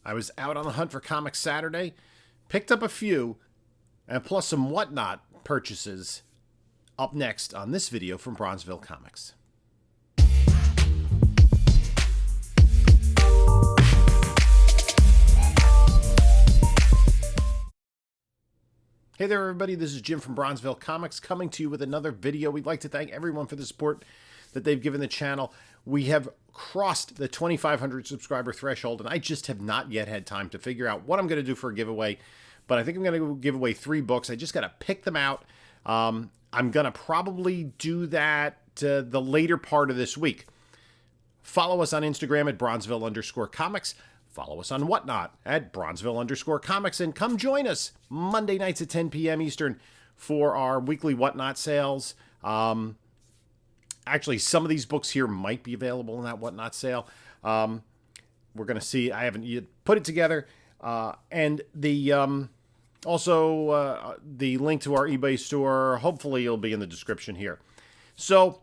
I was out on the hunt for comics Saturday, picked up a few, and plus some whatnot purchases up next on this video from Bronzeville Comics. Hey there, everybody. This is Jim from Bronzeville Comics coming to you with another video. We'd like to thank everyone for the support that they've given the channel. We have crossed the 2,500 subscriber threshold, and I just have not yet had time to figure out what I'm going to do for a giveaway. But I think I'm going to give away 3 books. I just got to pick them out. I'm going to probably do that the later part of this week. Follow us on Instagram at Bronzeville_comics. Follow us on Whatnot at Bronzeville_comics, and come join us Monday nights at 10 p.m. Eastern for our weekly Whatnot sales. Actually, some of these books here might be available in that Whatnot sale. We're going to see. I haven't yet put it together. And the also the link to our eBay store, hopefully it'll be in the description here. So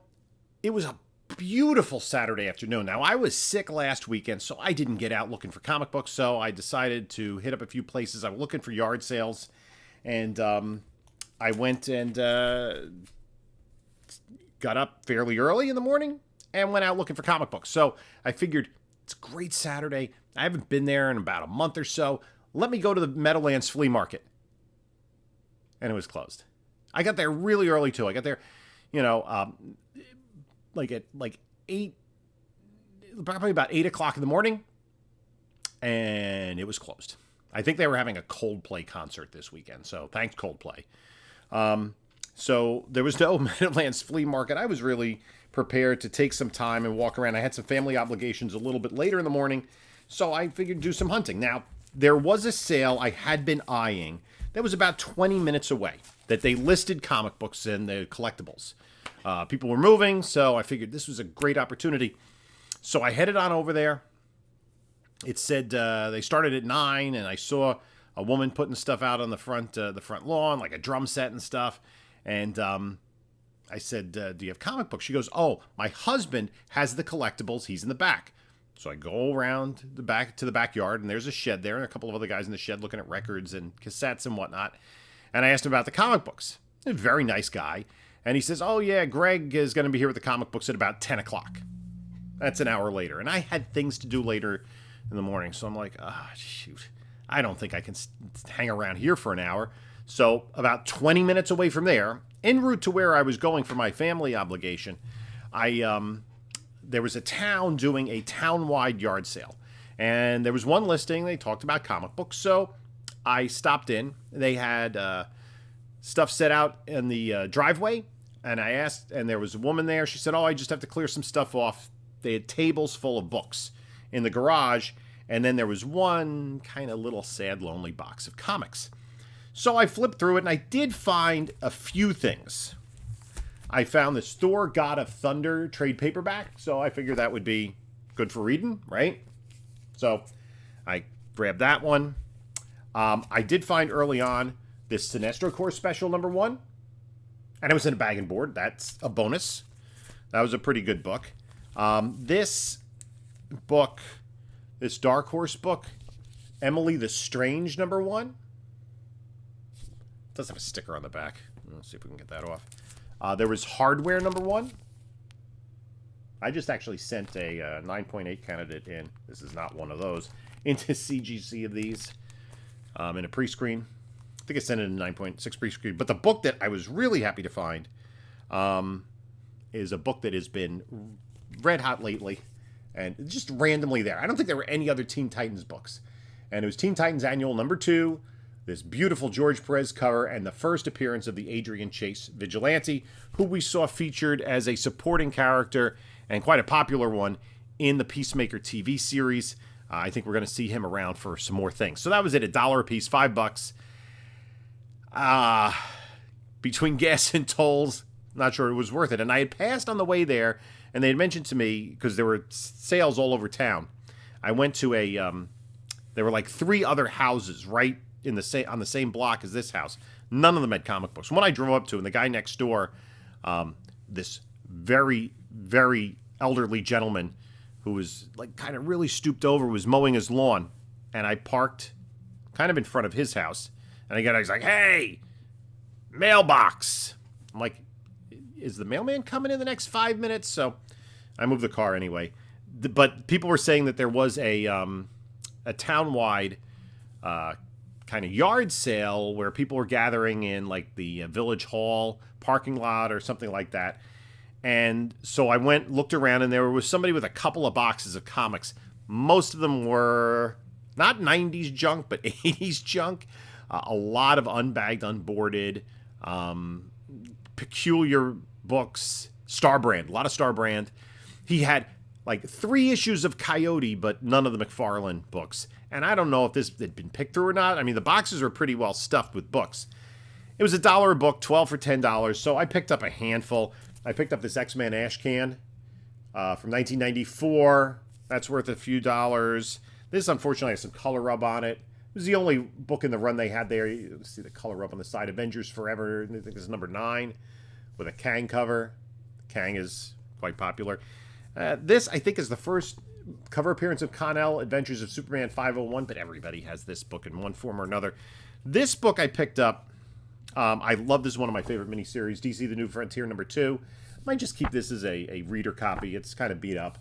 it was a beautiful Saturday afternoon. Now, I was sick last weekend, so I didn't get out looking for comic books, so I decided to hit up a few places. I was looking for yard sales, and I went and got up fairly early in the morning and went out looking for comic books. So I figured it's a great Saturday. I haven't been there in about a month or so. Let me go to the Meadowlands Flea Market. And it was closed. I got there really early, too. I got there, at 8, probably about 8 o'clock in the morning, and it was closed. I think they were having a Coldplay concert this weekend, so thanks Coldplay. So there was no Meadowlands Flea Market. I was really prepared to take some time and walk around. I had some family obligations a little bit later in the morning, so I figured do some hunting. Now, there was a sale I had been eyeing that was about 20 minutes away that they listed comic books and the collectibles. People were moving, so I figured this was a great opportunity. So I headed on over there. It said they started at 9, and I saw a woman putting stuff out on the front lawn, like a drum set and stuff. And I said, do you have comic books? She goes, oh, my husband has the collectibles. He's in the back. So I go around the back to the backyard, and there's a shed there, and a couple of other guys in the shed looking at records and cassettes and whatnot. And I asked him about the comic books. A very nice guy. And he says, oh, yeah, Greg is going to be here with the comic books at about 10 o'clock. That's an hour later. And I had things to do later in the morning. So I'm like, shoot, I don't think I can hang around here for an hour. So about 20 minutes away from there, en route to where I was going for my family obligation, there was a town doing a town-wide yard sale. And there was one listing. They talked about comic books. So I stopped in. They had stuff set out in the driveway, and I asked, and there was a woman there. She said, oh, I just have to clear some stuff off. They had tables full of books in the garage, and then there was one kind of little sad, lonely box of comics. So I flipped through it, and I did find a few things. I found this Thor God of Thunder trade paperback, so I figured that would be good for reading, right? So I grabbed that one. I did find early on this Sinestro Corps Special #1, and it was in a bag and board. That's a bonus. That was a pretty good book. This book, this Dark Horse book, Emily the Strange #1, it does have a sticker on the back. Let's see if we can get that off. There was Hardware #1. I just actually sent a 9.8 candidate in. This is not one of those. Into CGC of these in a pre-screen. I think I sent it in 9.6 pre-screen. But the book that I was really happy to find is a book that has been red hot lately and just randomly there. I don't think there were any other Teen Titans books. And it was Teen Titans Annual #2, this beautiful George Perez cover, and the first appearance of the Adrian Chase Vigilante, who we saw featured as a supporting character and quite a popular one in the Peacemaker TV series. I think we're going to see him around for some more things. So that was it, $1 a piece, $5. Between gas and tolls, not sure it was worth it. And I had passed on the way there, and they had mentioned to me, because there were sales all over town, I went to there were like 3 other houses right in on the same block as this house. None of them had comic books. One I drove up to, and the guy next door, this very, very elderly gentleman who was like kind of really stooped over, was mowing his lawn. and I parked kind of in front of his house. And he's like, hey, mailbox. I'm like, is the mailman coming in the next 5 minutes? So I moved the car anyway. But people were saying that there was a town-wide kind of yard sale where people were gathering in like the village hall parking lot or something like that. And so I went, looked around, and there was somebody with a couple of boxes of comics. Most of them were not 90s junk, but 80s junk. A lot of unbagged, unboarded, peculiar books. Star Brand, a lot of Star Brand. He had like 3 issues of Coyote, but none of the McFarlane books. And I don't know if this had been picked through or not. I mean, the boxes were pretty well stuffed with books. It was $1 a book, 12 for $10. So I picked up a handful. I picked up this X-Men ash can from 1994. That's worth a few dollars. This, unfortunately, has some color rub on it. It was the only book in the run they had there. You see the color rub on the side. Avengers Forever, I think this is number 9, with a Kang cover. Kang is quite popular. This, I think, is the first cover appearance of Connell, Adventures of Superman 501, but everybody has this book in one form or another. This book I picked up. I love this, one of my favorite miniseries, DC The New Frontier number 2. Might just keep this as a reader copy. It's kind of beat up.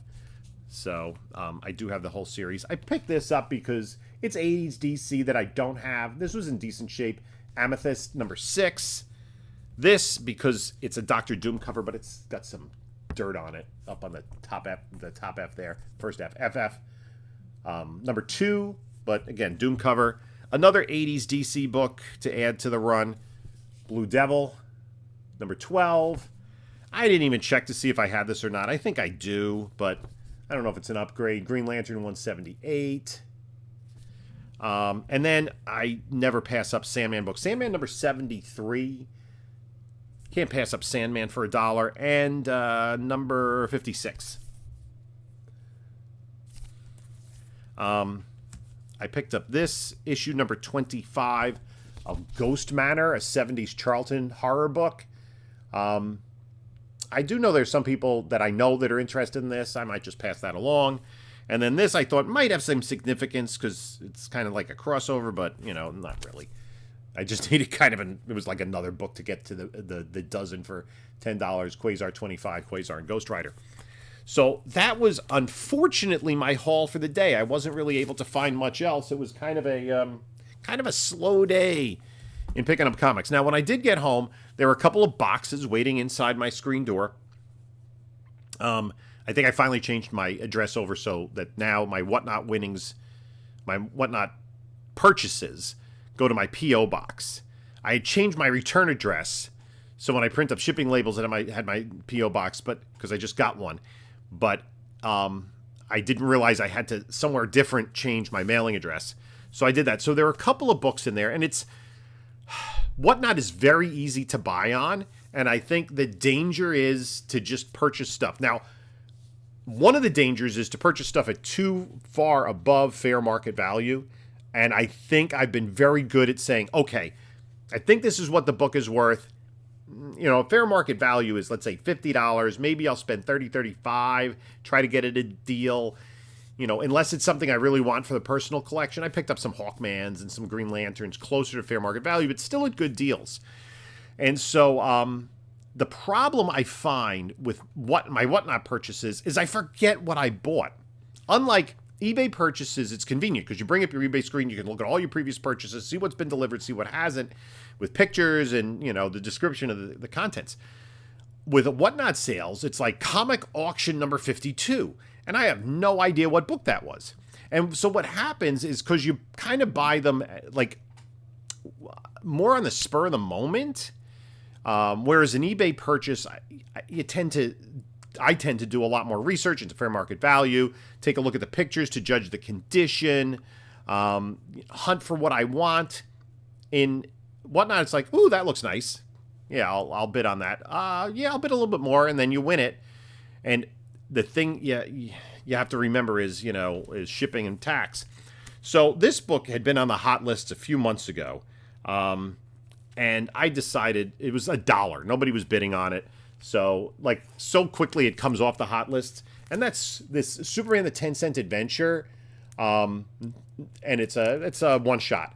So I do have the whole series. I picked this up because it's 80s DC that I don't have. This was in decent shape. Amethyst number 6. This because it's a Doctor Doom cover, but it's got some dirt on it up on the top F there. First F. FF. Number 2, but again, Doom cover. Another 80s DC book to add to the run. Blue Devil, number 12. I didn't even check to see if I had this or not. I think I do, but I don't know if it's an upgrade. Green Lantern 178. And then I never pass up Sandman book. Sandman number 73. Can't pass up Sandman for $1. And number 56. I picked up this issue number 25 of Ghost Manor, a 70s Charlton horror book. I do know there's some people that I know that are interested in this. I might just pass that along. And then this I thought might have some significance because it's kind of like a crossover, but, you know, not really. I just needed kind of it was like another book to get to the dozen for $10. Quasar 25, Quasar and Ghost Rider. So that was unfortunately my haul for the day. I wasn't really able to find much else. It was kind of a slow day in picking up comics. Now, when I did get home, there were a couple of boxes waiting inside my screen door. I think I finally changed my address over so that now my Whatnot winnings, my Whatnot purchases go to my P.O. box. I had changed my return address, so when I print up shipping labels, I had my P.O. box, but because I just got one. But I didn't realize I had to somewhere different change my mailing address. So I did that. So there are a couple of books in there, and Whatnot is very easy to buy on, and I think the danger is to just purchase stuff. Now, one of the dangers is to purchase stuff at too far above fair market value, and I think I've been very good at saying, okay, I think this is what the book is worth. You know, fair market value is, let's say, $50. Maybe I'll spend $30, $35, try to get it a deal. You know, unless it's something I really want for the personal collection. I picked up some Hawkmans and some Green Lanterns closer to fair market value, but still at good deals. And so the problem I find with my Whatnot purchases is I forget what I bought. Unlike eBay purchases, it's convenient because you bring up your eBay screen, you can look at all your previous purchases, see what's been delivered, see what hasn't, with pictures and, you know, the description of the contents. With Whatnot sales, it's like comic auction number 52. And I have no idea what book that was. And so what happens is because you kind of buy them like more on the spur of the moment, whereas an eBay purchase, I tend to do a lot more research into fair market value, take a look at the pictures to judge the condition, hunt for what I want. In Whatnot, it's like, ooh, that looks nice. Yeah, I'll bid on that. Yeah, I'll bid a little bit more, and then you win it. And the thing you have to remember is, you know, is shipping and tax. So this book had been on the hot list a few months ago. And I decided it was $1. Nobody was bidding on it. So, like, so quickly it comes off the hot list. And that's this Superman the 10-Cent Adventure. and it's a one shot,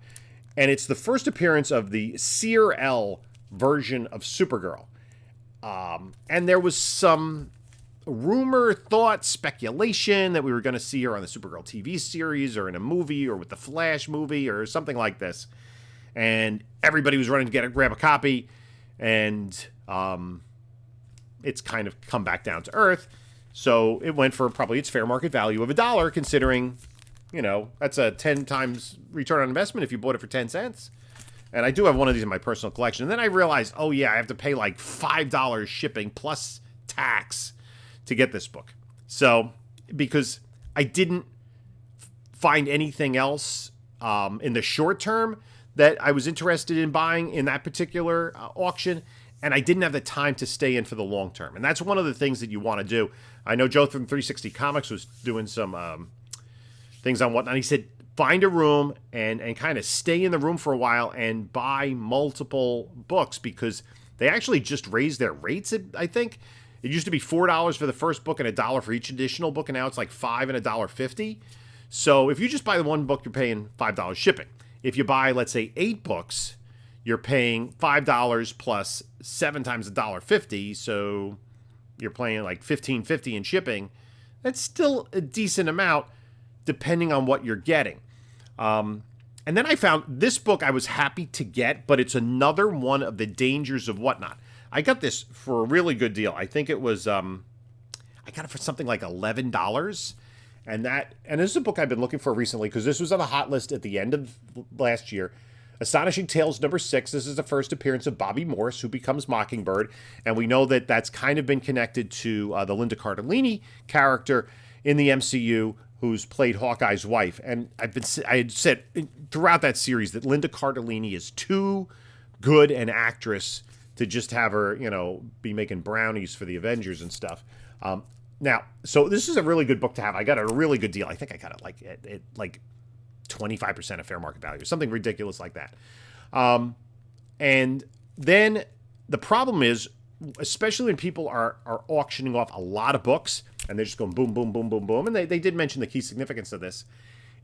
and it's the first appearance of the CRL version of Supergirl, and there was some rumor, thought, speculation that we were going to see her on the Supergirl TV series or in a movie or with the Flash movie or something like this, and everybody was running to grab a copy, and it's kind of come back down to earth. So it went for probably its fair market value of $1, considering, that's a 10 times return on investment if you bought it for 10 cents. And I do have one of these in my personal collection. And then I realized, oh yeah, I have to pay like $5 shipping plus tax to get this book. So, because I didn't find anything else in the short term that I was interested in buying in that particular auction, and I didn't have the time to stay in for the long term. And that's one of the things that you want to do. I know Joe from 360 Comics was doing some things on whatnot. He said, find a room and kind of stay in the room for a while and buy multiple books, because they actually just raised their rates, I think. It used to be $4 for the first book and $1 for each additional book, and now it's like $5 and $1.50. So if you just buy the one book, you're paying $5 shipping. If you buy, let's say, 8 books, you're paying $5 plus 7 times $1.50, so you're paying like $15.50 in shipping. That's still a decent amount, depending on what you're getting. And then I found this book I was happy to get, but it's another one of the dangers of whatnot. I got this for a really good deal. I think it was, I got it for something like $11. And this is a book I've been looking for recently, because this was on the hot list at the end of last year. Astonishing Tales #6. This is the first appearance of Bobby Morse, who becomes Mockingbird. And we know that that's kind of been connected to the Linda Cardellini character in the MCU, who's played Hawkeye's wife. And I had said throughout that series that Linda Cardellini is too good an actress to just have her, be making brownies for the Avengers and stuff. Now, so this is a really good book to have. I got it at a really good deal. I think I got it like 25% of fair market value, something ridiculous like that. And then the problem is, especially when people are auctioning off a lot of books and they're just going boom, boom, boom, boom, boom. And they did mention the key significance of this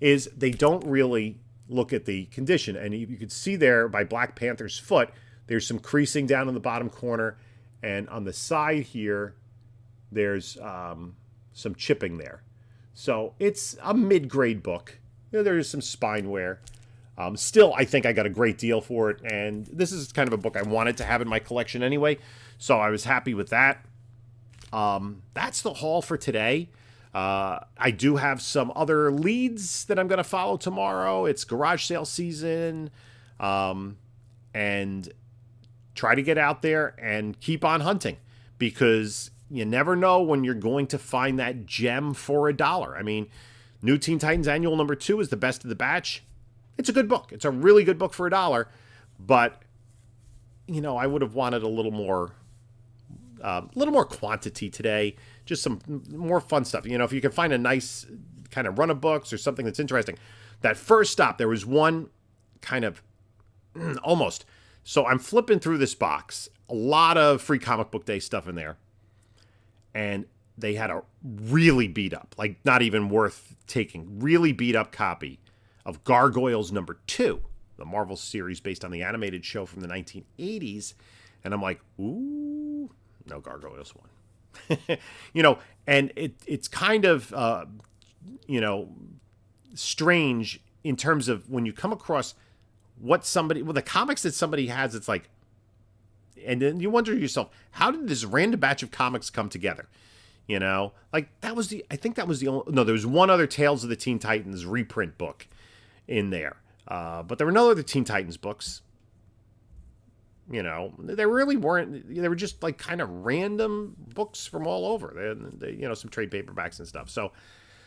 is they don't really look at the condition. And you can see there by Black Panther's foot, there's some creasing down in the bottom corner. And on the side here, there's some chipping there. So it's a mid-grade book. There's some spine wear. Still, I think I got a great deal for it. And this is kind of a book I wanted to have in my collection anyway. So I was happy with that. That's the haul for today. I do have some other leads that I'm going to follow tomorrow. It's garage sale season. And try to get out there and keep on hunting, because you never know when you're going to find that gem for $1. I mean, New Teen Titans Annual #2 is the best of the batch. It's a good book. It's a really good book for $1, but I would have wanted a little more quantity today. Just some more fun stuff. If you can find a nice kind of run of books or something that's interesting. That first stop, there was one kind of almost. So I'm flipping through this box. A lot of Free Comic Book Day stuff in there. And they had a really beat up, like not even worth taking, really beat up copy of Gargoyles #2, the Marvel series based on the animated show from the 1980s. And I'm like, ooh, no Gargoyles one. And it's kind of, strange in terms of when you come across the comics that somebody has, it's like, and then you wonder to yourself, how did this random batch of comics come together? Like I think that was the only, no, there was one other Tales of the Teen Titans reprint book in there. But there were no other Teen Titans books. They really weren't, they were just like kind of random books from all over. They some trade paperbacks and stuff. So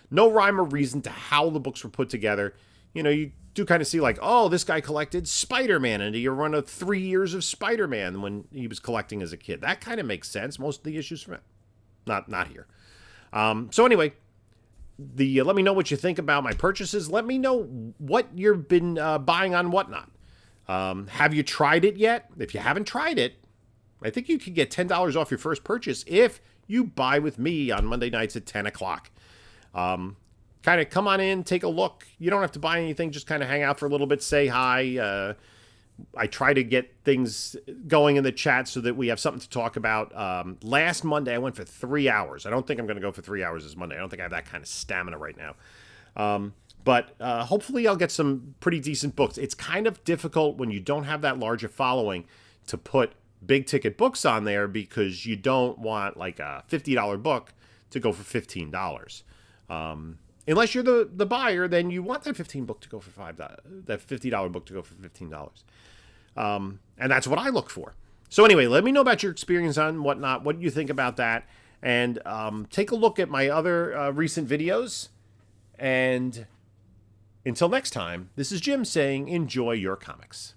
no rhyme or reason to how the books were put together. You do kind of see like, oh, this guy collected Spider-Man and he run 3 years of Spider-Man when he was collecting as a kid. That kind of makes sense. Most of the issues from it. Not here. So anyway, let me know what you think about my purchases. Let me know what you've been buying on Whatnot. Have you tried it yet? If you haven't tried it, I think you could get $10 off your first purchase if you buy with me on Monday nights at 10 o'clock. kind of come on in, take a look. You don't have to buy anything. Just kind of hang out for a little bit, say hi. I try to get things going in the chat so that we have something to talk about. Last Monday, I went for 3 hours. I don't think I'm going to go for 3 hours this Monday. I don't think I have that kind of stamina right now. But hopefully I'll get some pretty decent books. It's kind of difficult when you don't have that larger following to put big ticket books on there because you don't want like a $50 book to go for $15. Unless you're the buyer, then you want that $15 book to go for $5. That $50 book to go for $15. And that's what I look for. So anyway, let me know about your experience on whatnot, what you think about that, and take a look at my other recent videos. And until next time, this is Jim saying, enjoy your comics.